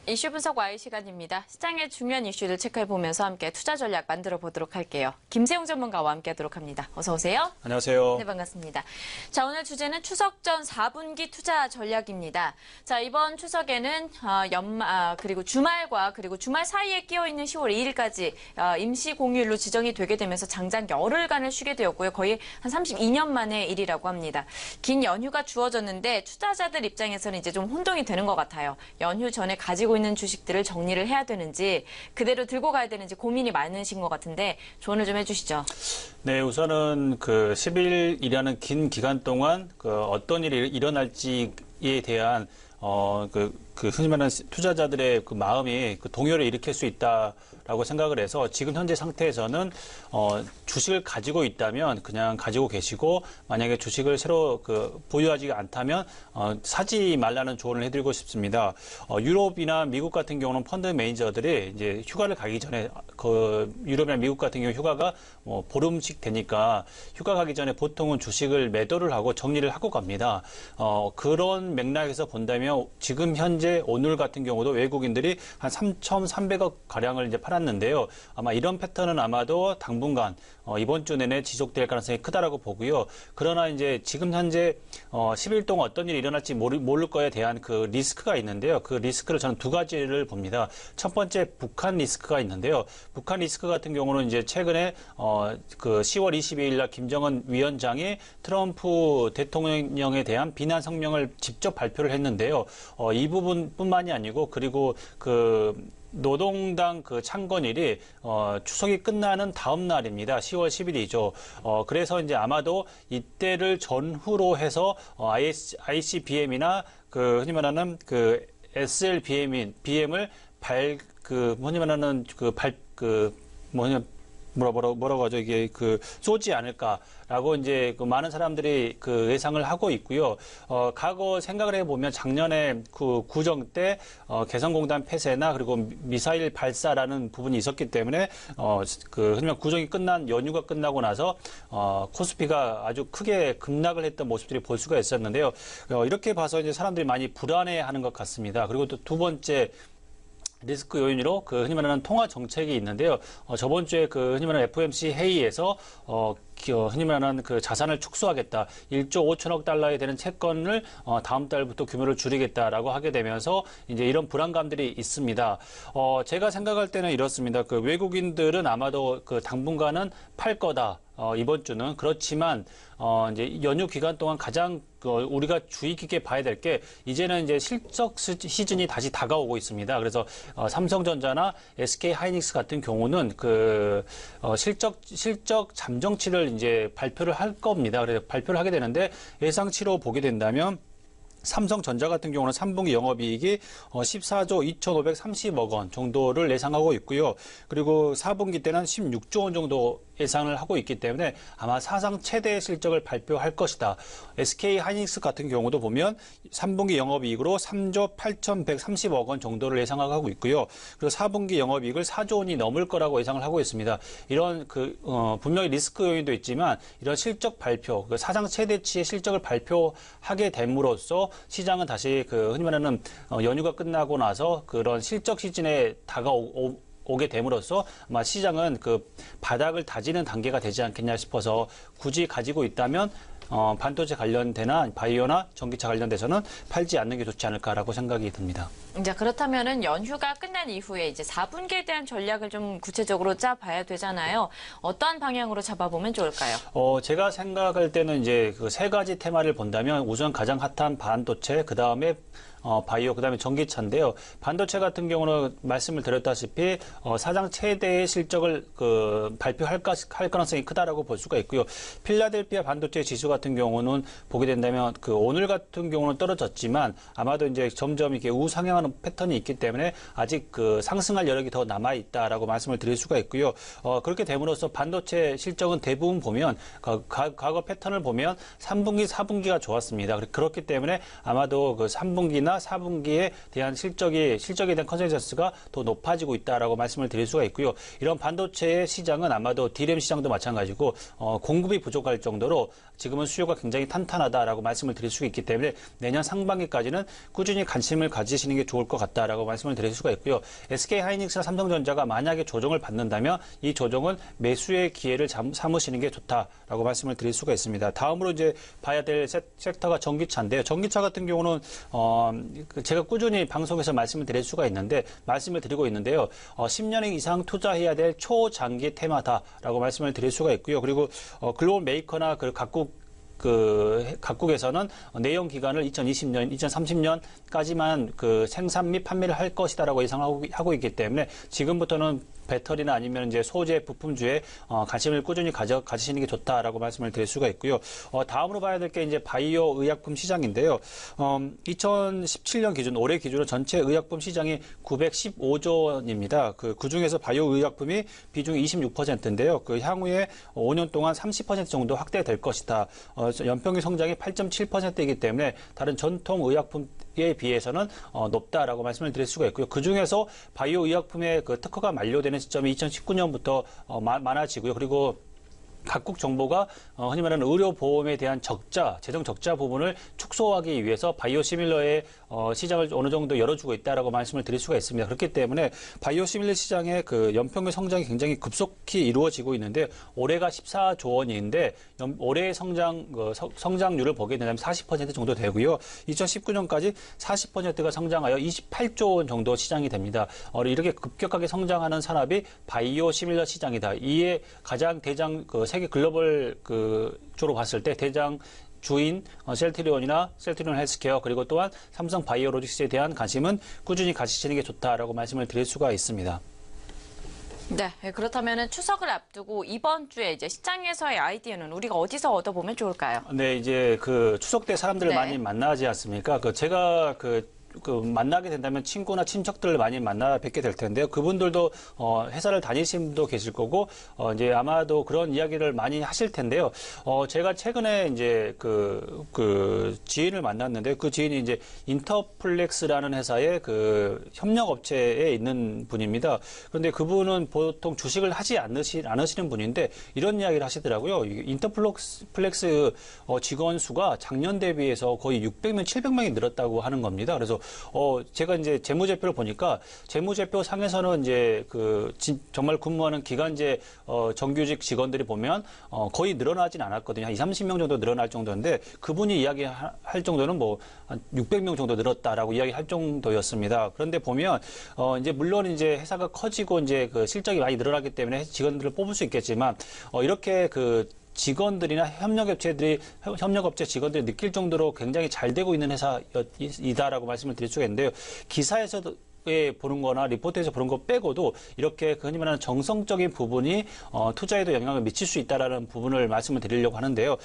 이슈 분석 Y 시간입니다. 시장의 중요한 이슈를 체크해보면서 함께 투자 전략 만들어 보도록 할게요. 김세용 전문가와 함께 하도록 합니다. 어서 오세요. 안녕하세요. 네, 반갑습니다. 자, 오늘 주제는 추석 전 4분기 투자 전략입니다. 자, 이번 추석에는 그리고 주말과 그리고 주말 사이에 끼어있는 10월 2일까지 임시 공휴일로 지정이 되게 되면서 장장 열흘간을 쉬게 되었고요. 거의 한 32년 만의 일이라고 합니다. 긴 연휴가 주어졌는데 투자자들 입장에서는 이제 좀 혼동이 되는 것 같아요. 연휴 전에 가지고 있는 주식들을 정리를 해야 되는지 그대로 들고 가야 되는지 고민이 많으신 것 같은데 조언을 좀 해주시죠. 네, 우선은 그 10일이라는 긴 기간 동안 그 어떤 일이 일어날지에 대한 흔히 말하는 투자자들의 그 마음이 그 동요를 일으킬 수 있다라고 생각을 해서 지금 현재 상태에서는 주식을 가지고 있다면 그냥 가지고 계시고 만약에 주식을 새로 보유하지 않다면 사지 말라는 조언을 해드리고 싶습니다. 유럽이나 미국 같은 경우는 펀드 매니저들이 이제 휴가를 가기 전에 유럽이나 미국 같은 경우 휴가가 보름씩 되니까 휴가 가기 전에 보통은 주식을 매도를 하고 정리를 하고 갑니다. 그런 맥락에서 본다면 지금 현재 오늘 같은 경우도 외국인들이 한 3,300억 가량을 이제 팔았는데요. 아마 이런 패턴은 아마도 당분간 이번 주 내내 지속될 가능성이 크다라고 보고요. 그러나 이제 지금 현재 10일 동안 어떤 일이 일어날지 모를 거에 대한 그 리스크가 있는데요. 그 리스크를 저는 두 가지를 봅니다. 첫 번째 북한 리스크가 있는데요. 북한 리스크 같은 경우는 이제 최근에 그 10월 22일 날 김정은 위원장이 트럼프 대통령에 대한 비난 성명을 직접 발표를 했는데요. 이 부분뿐만이 아니고 그리고 노동당 창건일이 추석이 끝나는 다음 날입니다. 10월 10일이죠. 그래서 이제 아마도 이때를 전후로 해서 ICBM이나 흔히 말하는 SLBM을 뭐라고 하죠? 이게 쏘지 않을까라고 이제 많은 사람들이 예상을 하고 있고요. 과거 생각을 해보면 작년에 구정 때 개성공단 폐쇄나 그리고 미사일 발사라는 부분이 있었기 때문에 흔히 말하면 구정이 연휴가 끝나고 나서 코스피가 아주 크게 급락을 했던 모습들이 볼 수가 있었는데요. 이렇게 봐서 이제 사람들이 많이 불안해하는 것 같습니다. 그리고 또 두 번째 리스크 요인으로 흔히 말하는 통화 정책이 있는데요. 저번 주에 흔히 말하는 FOMC 회의에서 흔히 말하는 자산을 축소하겠다. 1조 5천억 달러에 되는 채권을 다음 달부터 규모를 줄이겠다라고 하게 되면서 이제 이런 불안감들이 있습니다. 제가 생각할 때는 이렇습니다. 외국인들은 아마도 당분간은 팔 거다. 이번 주는 그렇지만 이제 연휴 기간 동안 가장 우리가 주의 깊게 봐야 될 게 이제는 이제 실적 시즌이 다시 다가오고 있습니다. 그래서 삼성전자나 SK 하이닉스 같은 경우는 실적 잠정치를 이제 발표를 할 겁니다. 그래서 발표를 하게 되는데 예상치로 보게 된다면 삼성전자 같은 경우는 3분기 영업이익이 14조 2,530억 원 정도를 예상하고 있고요. 그리고 4분기 때는 16조 원 정도 예상을 하고 있기 때문에 아마 사상 최대 실적을 발표할 것이다. SK 하이닉스 같은 경우도 보면 3분기 영업이익으로 3조 8,130억 원 정도를 예상하고 있고요. 그리고 4분기 영업이익을 4조 원이 넘을 거라고 예상을 하고 있습니다. 이런 분명히 리스크 요인도 있지만 이런 실적 발표, 사상 최대치의 실적을 발표하게 됨으로써 시장은 다시 흔히 말하는 연휴가 끝나고 나서 그런 실적 시즌에 오게 됨으로써 아마 시장은 바닥을 다지는 단계가 되지 않겠냐 싶어서 굳이 가지고 있다면 반도체 관련되나 바이오나 전기차 관련돼서는 팔지 않는 게 좋지 않을까라고 생각이 듭니다. 자, 그렇다면은 연휴가 끝난 이후에 이제 4분기에 대한 전략을 좀 구체적으로 짜봐야 되잖아요. 어떠한 방향으로 잡아보면 좋을까요? 제가 생각할 때는 이제 세 가지 테마를 본다면 우선 가장 핫한 반도체, 그 다음에 바이오, 그 다음에 전기차인데요. 반도체 같은 경우는 말씀을 드렸다시피 사상 최대의 실적을 발표할 가능성이 크다라고 볼 수가 있고요. 필라델피아 반도체 지수 같은 경우는 보게 된다면 오늘 같은 경우는 떨어졌지만 아마도 이제 점점 이렇게 우상향하는 패턴이 있기 때문에 아직 상승할 여력이 더 남아 있다라고 말씀을 드릴 수가 있고요. 그렇게 됨으로써 반도체 실적은 대부분 보면 과거 패턴을 보면 3분기, 4분기가 좋았습니다. 그렇기 때문에 아마도 3분기나 3분기나 4분기에 대한 실적에 대한 컨센서스가 더 높아지고 있다라고 말씀을 드릴 수가 있고요. 이런 반도체의 시장은 아마도 D램 시장도 마찬가지고 공급이 부족할 정도로 지금은 수요가 굉장히 탄탄하다라고 말씀을 드릴 수 있기 때문에 내년 상반기까지는 꾸준히 관심을 가지시는 게 좋을 것 같다라고 말씀을 드릴 수가 있고요. SK하이닉스나 삼성전자가 만약에 조정을 받는다면 이 조정은 매수의 기회를 삼으시는 게 좋다라고 말씀을 드릴 수가 있습니다. 다음으로 이제 봐야 될 섹터가 전기차인데요. 전기차 같은 경우는 제가 꾸준히 방송에서 말씀을 드리고 있는데요. 10년 이상 투자해야 될 초장기 테마다라고 말씀을 드릴 수가 있고요. 그리고 글로벌 메이커나 그 각국에서는 내용 기간을 2020년, 2030년까지만 그 생산 및 판매를 할 것이다라고 예상하고 있기 때문에 지금부터는 배터리나 아니면 이제 소재 부품주에 관심을 꾸준히 가지시는 게 좋다라고 말씀을 드릴 수가 있고요. 다음으로 봐야 될 게 이제 바이오 의약품 시장인데요. 2017년 기준, 올해 기준으로 전체 의약품 시장이 915조 원입니다. 그 중에서 바이오 의약품이 비중이 26%인데요. 그 향후에 5년 동안 30% 정도 확대될 것이다. 연평균 성장이 8.7%이기 때문에 다른 전통 의약품에 비해서는 높다라고 말씀을 드릴 수가 있고요. 그 중에서 바이오 의약품의 그 특허가 만료되는 시점이 2019년부터 많아지고요. 그리고 각국 정부가 흔히 말하는 의료보험에 대한 재정 적자 부분을 축소하기 위해서 바이오시밀러의 시장을 어느 정도 열어주고 있다라고 말씀을 드릴 수가 있습니다. 그렇기 때문에 바이오시밀러 시장의 그 연평균 성장이 굉장히 급속히 이루어지고 있는데 올해가 14조 원인데 올해의 성장률을 보게 되면 40% 정도 되고요. 2019년까지 40%가 성장하여 28조 원 정도 시장이 됩니다. 이렇게 급격하게 성장하는 산업이 바이오시밀러 시장이다. 이에 가장 대장 세계 글로벌 쪽으로 봤을 때 대장 주인 셀트리온이나 셀트리온 헬스케어 그리고 또한 삼성 바이오로직스에 대한 관심은 꾸준히 가지시는 게 좋다라고 말씀을 드릴 수가 있습니다. 네, 그렇다면 추석을 앞두고 이번 주에 이제 시장에서의 아이디어는 우리가 어디서 얻어보면 좋을까요? 네, 이제 그 추석 때 사람들을 네. 많이 만나지 않습니까? 제가 만나게 된다면 친구나 친척들을 많이 만나 뵙게 될 텐데요. 그분들도 회사를 다니신 분도 계실 거고 이제 아마도 그런 이야기를 많이 하실 텐데요. 제가 최근에 이제 그 지인을 만났는데 그 지인이 이제 인터플렉스라는 회사의 그 협력 업체에 있는 분입니다. 그런데 그분은 보통 주식을 하지 않으시는 분인데 이런 이야기를 하시더라고요. 인터플렉스 직원 수가 작년 대비해서 거의 600명, 700명이 늘었다고 하는 겁니다. 그래서 제가 이제 재무제표를 보니까 재무제표 상에서는 이제 정말 근무하는 기간제 정규직 직원들이 보면 거의 늘어나진 않았거든요. 한 30명 정도 늘어날 정도인데 그분이 이야기할 정도는 뭐 한 600명 정도 늘었다라고 이야기할 정도였습니다. 그런데 보면 이제 물론 이제 회사가 커지고 이제 그 실적이 많이 늘어나기 때문에 직원들을 뽑을 수 있겠지만 이렇게 직원들이나 협력업체 직원들이 느낄 정도로 굉장히 잘 되고 있는 회사이다라고 말씀을 드릴 수가 있는데요. 기사에서도 보는 거나 리포트에서 보는 거 빼고도 이렇게 흔히 말하는 정성적인 부분이 투자에도 영향을 미칠 수 있다라는 부분을 말씀을 드리려고 하는데요.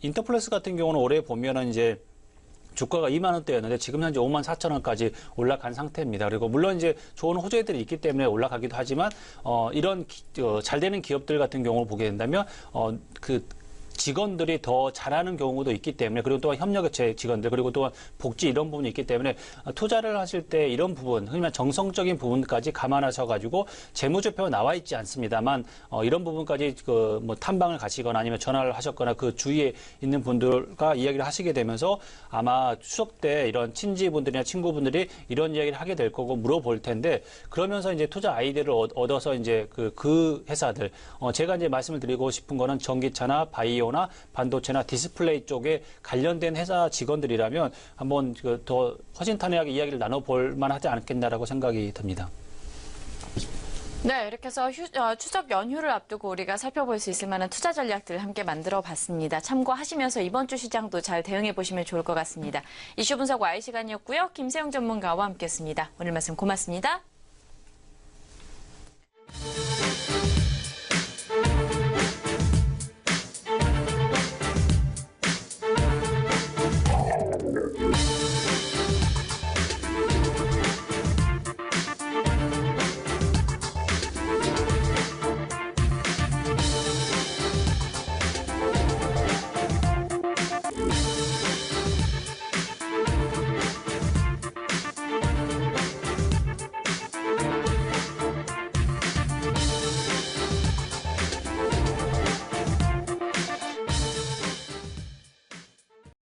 인터플렉스 같은 경우는 올해 보면은 이제 주가가 2만 원대였는데 지금 현재 5만 4천 원까지 올라간 상태입니다. 그리고 물론 이제 좋은 호재들이 있기 때문에 올라가기도 하지만 이런 잘 되는 기업들 같은 경우를 보게 된다면 직원들이 더 잘하는 경우도 있기 때문에 그리고 또한 협력업체 직원들 그리고 또한 복지 이런 부분이 있기 때문에 투자를 하실 때 이런 부분 흔히 말 정성적인 부분까지 감안하셔가지고 재무제표가 나와 있지 않습니다만 이런 부분까지 뭐 탐방을 가시거나 아니면 전화를 하셨거나 그 주위에 있는 분들과 이야기를 하시게 되면서 아마 추석 때 이런 친지분들이나 친구분들이 이런 이야기를 하게 될 거고 물어볼 텐데 그러면서 이제 투자 아이디어를 얻어서 이제 그 회사들 제가 이제 말씀을 드리고 싶은 거는 전기차나 바이오나 반도체나 디스플레이 쪽에 관련된 회사 직원들이라면 한번 더 허심탄회하게 이야기를 나눠볼 만하지 않겠나라고 생각이 듭니다. 네, 이렇게 해서 추석 연휴를 앞두고 우리가 살펴볼 수 있을 만한 투자 전략들을 함께 만들어 봤습니다. 참고하시면서 이번 주 시장도 잘 대응해 보시면 좋을 것 같습니다. 이슈 분석 Y 시간이었고요. 김세영 전문가와 함께했습니다. 오늘 말씀 고맙습니다.